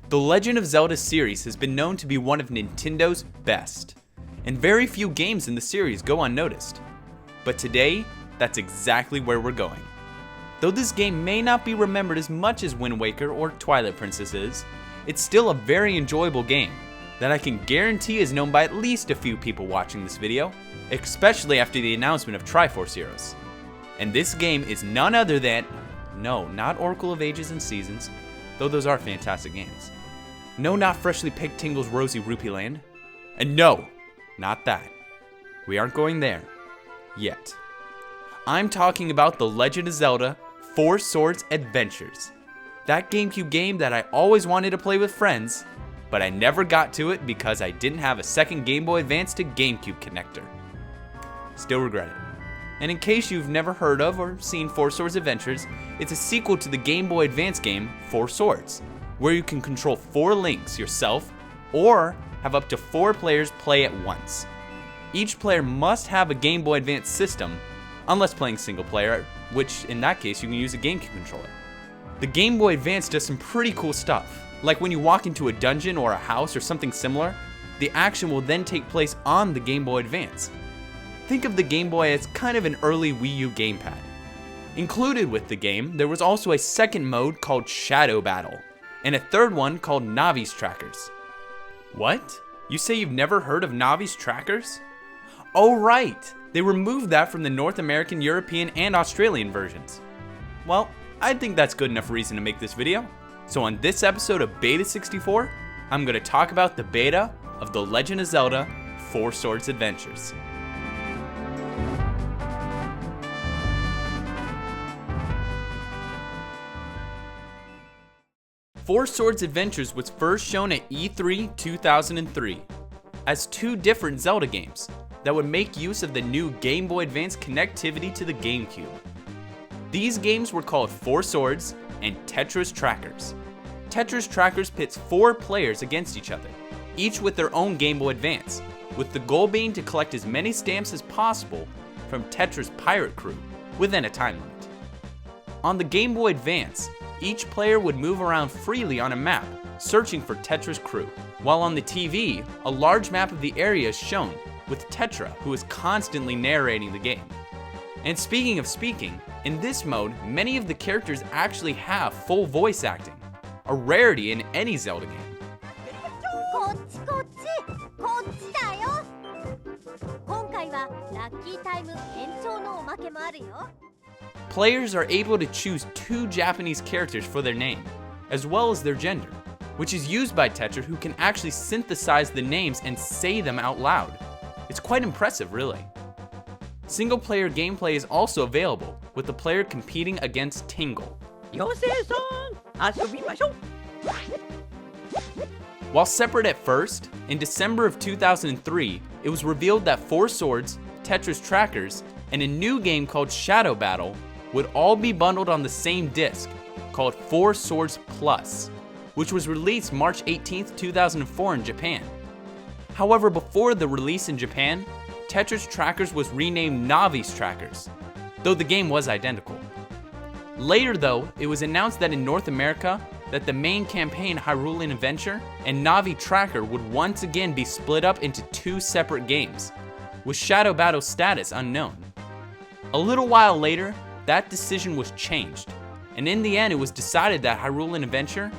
The Legend of Zelda series has been known to be one of Nintendo's best, and very few games in the series go unnoticed. But today, that's exactly where we're going. Though this game may not be remembered as much as Wind Waker or Twilight Princess is, it's still a very enjoyable game that I can guarantee is known by at least a few people watching this video, especially after the announcement of Triforce Heroes. And this game is none other than, no, not Oracle of Ages and Seasons, though those are fantastic games. No, not Freshly Picked Tingle's Rosy Rupee Land. And no, not that. We aren't going there. Yet. I'm talking about The Legend of Zelda 4 Swords Adventures. That GameCube game that I always wanted to play with friends, but I never got to it because I didn't have a second Game Boy Advance to GameCube connector. Still regret it. And in case you've never heard of or seen 4 Swords Adventures, it's a sequel to the Game Boy Advance game 4 Swords, where you can control 4 links yourself or have up to 4 players play at once. Each player must have a Game Boy Advance system, unless playing single player, which in that case you can use a GameCube controller. The Game Boy Advance does some pretty cool stuff, like when you walk into a dungeon or a house or something similar, the action will then take place on the Game Boy Advance. Think of the Game Boy as kind of an early Wii U gamepad. Included with the game, there was also a second mode called Shadow Battle, and a third one called Navi Trackers. What? You say you've never heard of Navi Trackers? Oh right, they removed that from the North American, European, and Australian versions. Well, I think that's good enough reason to make this video. So on this episode of Beta64, I'm going to talk about the beta of The Legend of Zelda 4 Swords Adventures. Four Swords Adventures was first shown at E3 2003 as 2 different Zelda games that would make use of the new Game Boy Advance connectivity to the GameCube. These games were called 4 Swords and Tetris Trackers. Tetris Trackers pits 4 players against each other, each with their own Game Boy Advance, with the goal being to collect as many stamps as possible from Tetris Pirate Crew within a time limit. On the Game Boy Advance, each player would move around freely on a map, searching for Tetris Crew, while on the TV, a large map of the area is shown, with Tetra, who is constantly narrating the game. And speaking of speaking, in this mode, many of the characters actually have full voice acting, a rarity in any Zelda game. Players are able to choose 2 Japanese characters for their name, as well as their gender, which is used by Tetra, who can actually synthesize the names and say them out loud. It's quite impressive, really. Single-player gameplay is also available, with the player competing against Tingle. While separate at first, in December of 2003, it was revealed that 4 Swords, Tetris Trackers, and a new game called Shadow Battle would all be bundled on the same disc, called 4 Swords Plus, which was released March 18, 2004 in Japan. However, before the release in Japan, Tetris Trackers was renamed Navi Trackers, though the game was identical. Later though, it was announced that in North America, that the main campaign Hyrulean Adventure and Navi Tracker would once again be split up into 2 separate games, with Shadow Battle's status unknown. A little while later, that decision was changed, and in the end it was decided that Hyrulean Adventure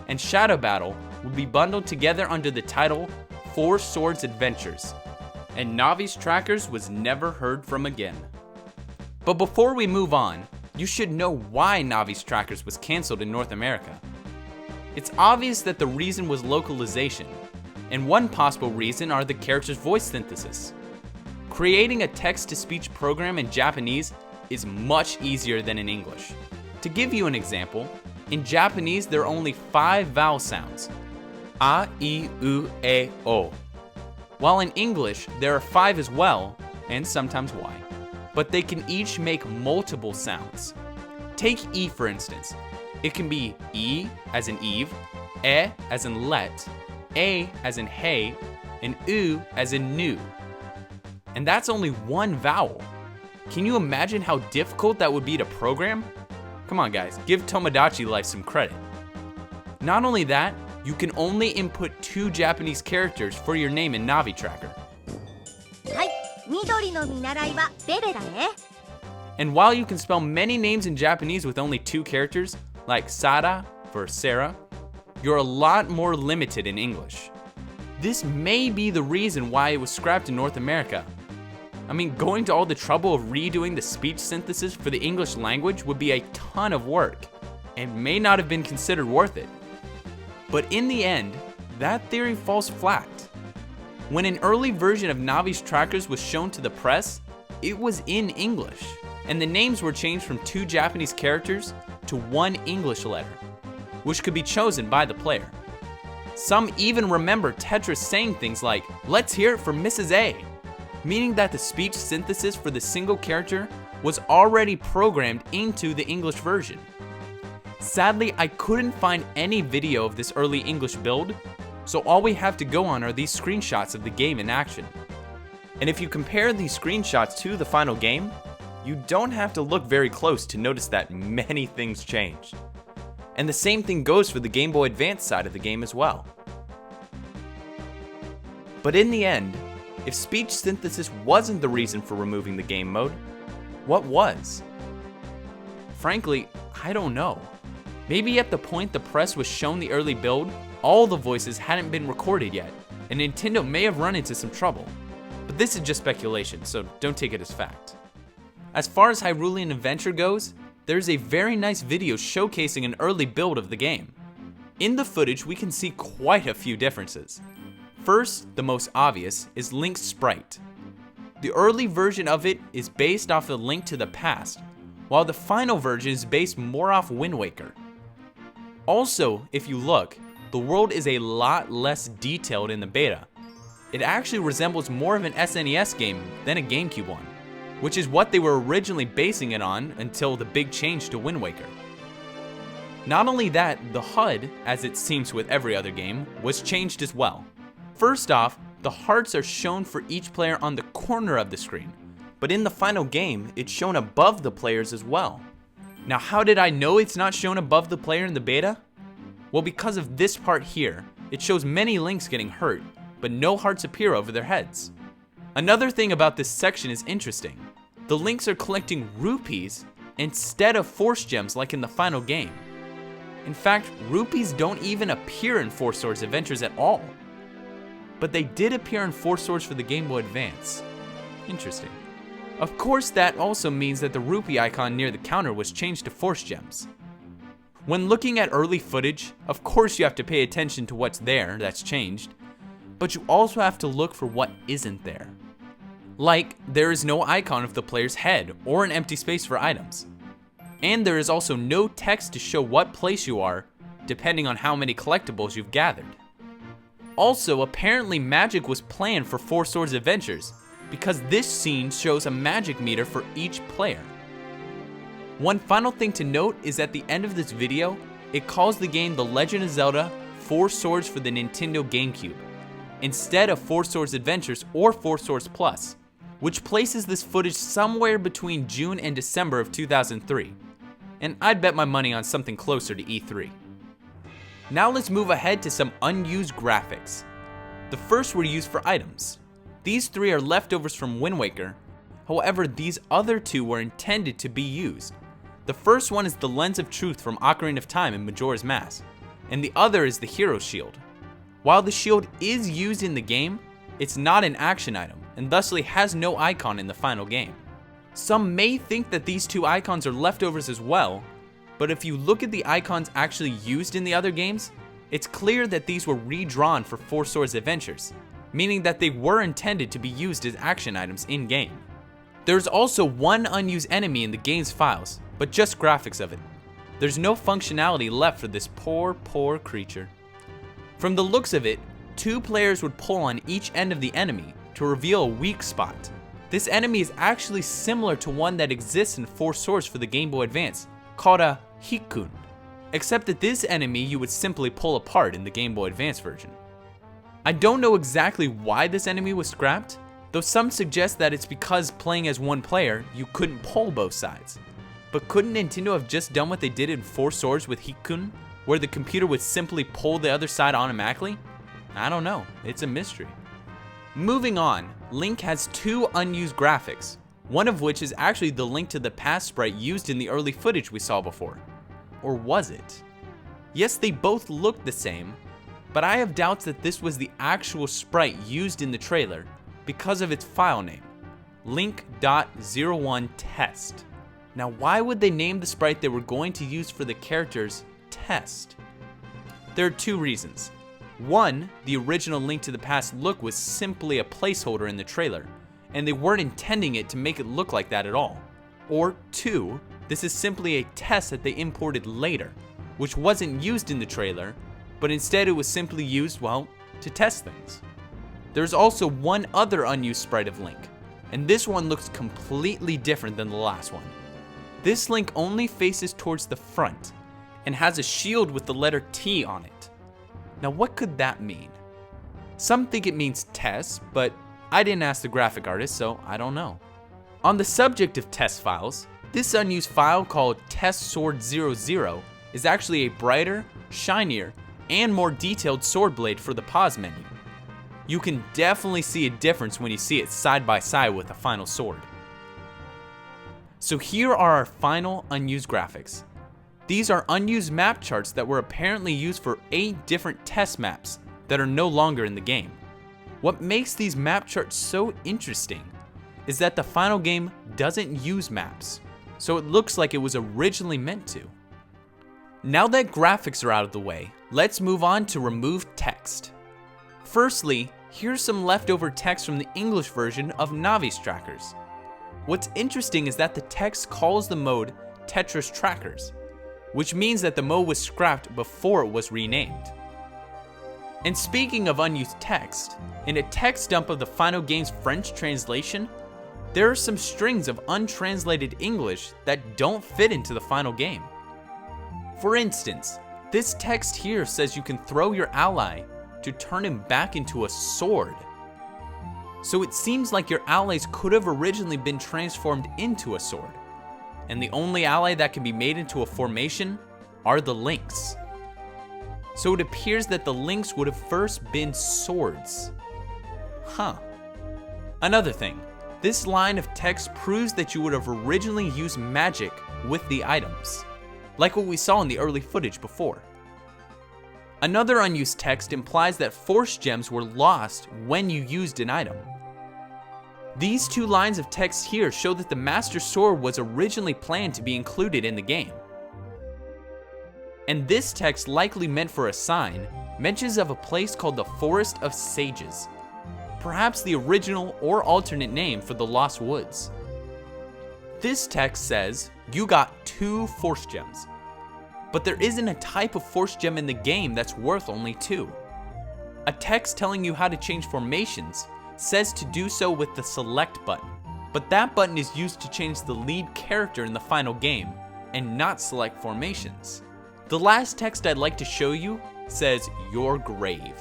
and Shadow Battle would be bundled together under the title 4 Swords Adventures, and Navi Trackers was never heard from again. But before we move on, you should know why Navi Trackers was cancelled in North America. It's obvious that the reason was localization, and one possible reason are the character's voice synthesis. Creating a text-to-speech program in Japanese is much easier than in English. To give you an example, in Japanese there are only 5 vowel sounds, a, I, U, E, O. While in English there are 5 as well, and sometimes Y, but they can each make multiple sounds. Take E for instance. It can be E as in Eve, E as in let, A as in hey, and U as in new. And that's only 1 vowel. Can you imagine how difficult that would be to program? Come on guys, give Tomodachi Life some credit. Not only that, you can only input 2 Japanese characters for your name in Navi Tracker. はい、緑の見習いはベベだね。 And while you can spell many names in Japanese with only 2 characters, like Sara for Sarah, you're a lot more limited in English. This may be the reason why it was scrapped in North America. I mean, going to all the trouble of redoing the speech synthesis for the English language would be a ton of work, and may not have been considered worth it. But in the end, that theory falls flat. When an early version of Navi's Trackers was shown to the press, it was in English, and the names were changed from 2 Japanese characters to 1 English letter, which could be chosen by the player. Some even remember Tetris saying things like, "Let's hear it from Mrs. A," meaning that the speech synthesis for the single character was already programmed into the English version. Sadly, I couldn't find any video of this early English build, so all we have to go on are these screenshots of the game in action. And if you compare these screenshots to the final game, you don't have to look very close to notice that many things changed. And the same thing goes for the Game Boy Advance side of the game as well. But in the end, if speech synthesis wasn't the reason for removing the game mode, what was? Frankly, I don't know. Maybe at the point the press was shown the early build, all the voices hadn't been recorded yet, and Nintendo may have run into some trouble. But this is just speculation, so don't take it as fact. As far as Hyrulean Adventure goes, there's a very nice video showcasing an early build of the game. In the footage, we can see quite a few differences. First, the most obvious, is Link's sprite. The early version of it is based off of Link to the Past, while the final version is based more off Wind Waker. Also, if you look, the world is a lot less detailed in the beta. It actually resembles more of an SNES game than a GameCube one, which is what they were originally basing it on until the big change to Wind Waker. Not only that, the HUD, as it seems with every other game, was changed as well. First off, the hearts are shown for each player on the corner of the screen, but in the final game, it's shown above the players as well. Now, how did I know it's not shown above the player in the beta? Well, because of this part here, it shows many Links getting hurt, but no hearts appear over their heads. Another thing about this section is interesting. The Links are collecting rupees instead of Force Gems like in the final game. In fact, rupees don't even appear in Four Swords Adventures at all. But they did appear in Four Swords for the Game Boy Advance. Interesting. Of course, that also means that the rupee icon near the counter was changed to Force Gems. When looking at early footage, of course you have to pay attention to what's there that's changed, but you also have to look for what isn't there. Like, there is no icon of the player's head or an empty space for items. And there is also no text to show what place you are, depending on how many collectibles you've gathered. Also, apparently magic was planned for Four Swords Adventures, because this scene shows a magic meter for each player. One final thing to note is at the end of this video, it calls the game The Legend of Zelda Four Swords for the Nintendo GameCube, instead of Four Swords Adventures or Four Swords Plus, which places this footage somewhere between June and December of 2003, and I'd bet my money on something closer to E3. Now let's move ahead to some unused graphics. The first were used for items. These 3 are leftovers from Wind Waker, however these other 2 were intended to be used. The first one is the Lens of Truth from Ocarina of Time in Majora's Mask, and the other is the Hero Shield. While the shield is used in the game, it's not an action item, and thusly has no icon in the final game. Some may think that these 2 icons are leftovers as well, but if you look at the icons actually used in the other games, it's clear that these were redrawn for Four Swords Adventures, meaning that they were intended to be used as action items in-game. There's also one unused enemy in the game's files, but just graphics of it. There's no functionality left for this poor creature. From the looks of it, 2 players would pull on each end of the enemy to reveal a weak spot. This enemy is actually similar to one that exists in Four Swords for the Game Boy Advance, called a Hikun, except that this enemy you would simply pull apart in the Game Boy Advance version. I don't know exactly why this enemy was scrapped, though some suggest that it's because playing as one player, you couldn't pull both sides. But couldn't Nintendo have just done what they did in Four Swords with Hikun, where the computer would simply pull the other side automatically? I don't know, it's a mystery. Moving on, Link has two unused graphics, one of which is actually the Link to the Past sprite used in the early footage we saw before. Or was it? Yes, they both look the same, but I have doubts that this was the actual sprite used in the trailer because of its file name, link.01test. Now why would they name the sprite they were going to use for the characters Test? There are two reasons. One, the original Link to the Past look was simply a placeholder in the trailer, and they weren't intending it to make it look like that at all. Or two, this is simply a test that they imported later, which wasn't used in the trailer, but instead it was simply used, well, to test things. There's also one other unused sprite of Link, and this one looks completely different than the last one. This Link only faces towards the front, and has a shield with the letter T on it. Now what could that mean? Some think it means test, but I didn't ask the graphic artist, so I don't know. On the subject of test files, this unused file called Test Sword 00 is actually a brighter, shinier, and more detailed sword blade for the pause menu. You can definitely see a difference when you see it side by side with the final sword. So here are our final unused graphics. These are unused map charts that were apparently used for 8 different test maps that are no longer in the game. What makes these map charts so interesting is that the final game doesn't use maps, so it looks like it was originally meant to. Now that graphics are out of the way, let's move on to remove text. Firstly, here's some leftover text from the English version of Navi Trackers. What's interesting is that the text calls the mode Tetris Trackers, which means that the mode was scrapped before it was renamed. And speaking of unused text, in a text dump of the final game's French translation, there are some strings of untranslated English that don't fit into the final game. For instance, this text here says you can throw your ally to turn him back into a sword. So it seems like your allies could have originally been transformed into a sword, and the only ally that can be made into a formation are the links. So it appears that the links would have first been swords. Huh. Another thing, this line of text proves that you would have originally used magic with the items, like what we saw in the early footage before. Another unused text implies that force gems were lost when you used an item. These two lines of text here show that the Master Sword was originally planned to be included in the game. And this text, likely meant for a sign, mentions of a place called the Forest of Sages, perhaps the original or alternate name for the Lost Woods. This text says, you got 2 force gems, but there isn't a type of force gem in the game that's worth only 2. A text telling you how to change formations says to do so with the select button, but that button is used to change the lead character in the final game and not select formations. The last text I'd like to show you says your grave.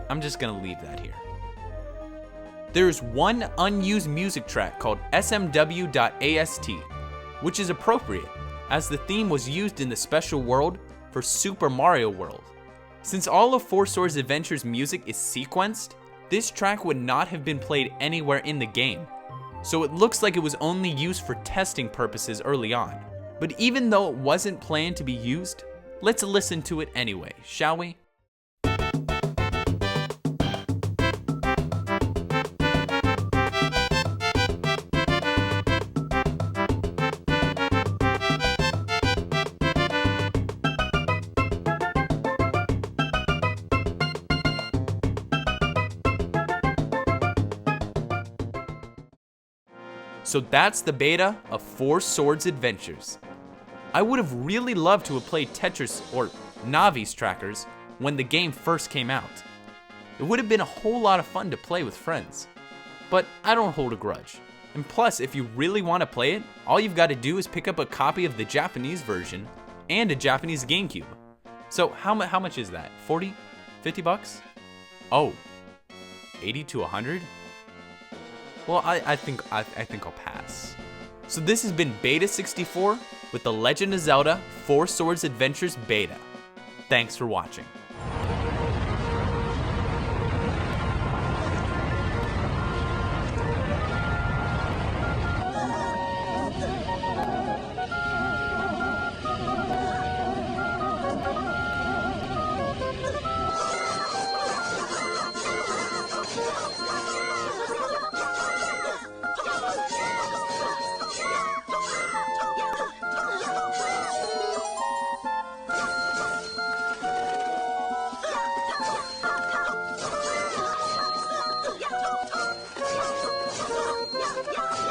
I'm just gonna leave that here. There's one unused music track called smw.ast, which is appropriate as the theme was used in the special world for Super Mario World. Since all of Four Swords Adventure's music is sequenced, this track would not have been played anywhere in the game, so it looks like it was only used for testing purposes early on. But even though it wasn't planned to be used, let's listen to it anyway, shall we? So that's the beta of Four Swords Adventures. I would have really loved to have played Tetris or Navi Trackers when the game first came out. It would have been a whole lot of fun to play with friends. But I don't hold a grudge. And plus, if you really want to play it, all you've got to do is pick up a copy of the Japanese version and a Japanese GameCube. So how much is that? 40? 50 bucks? Oh, 80 to 100? Well, I think I'll pass. So this has been Beta64 with The Legend of Zelda 4 Swords Adventures Beta. Thanks for watching. Yeah.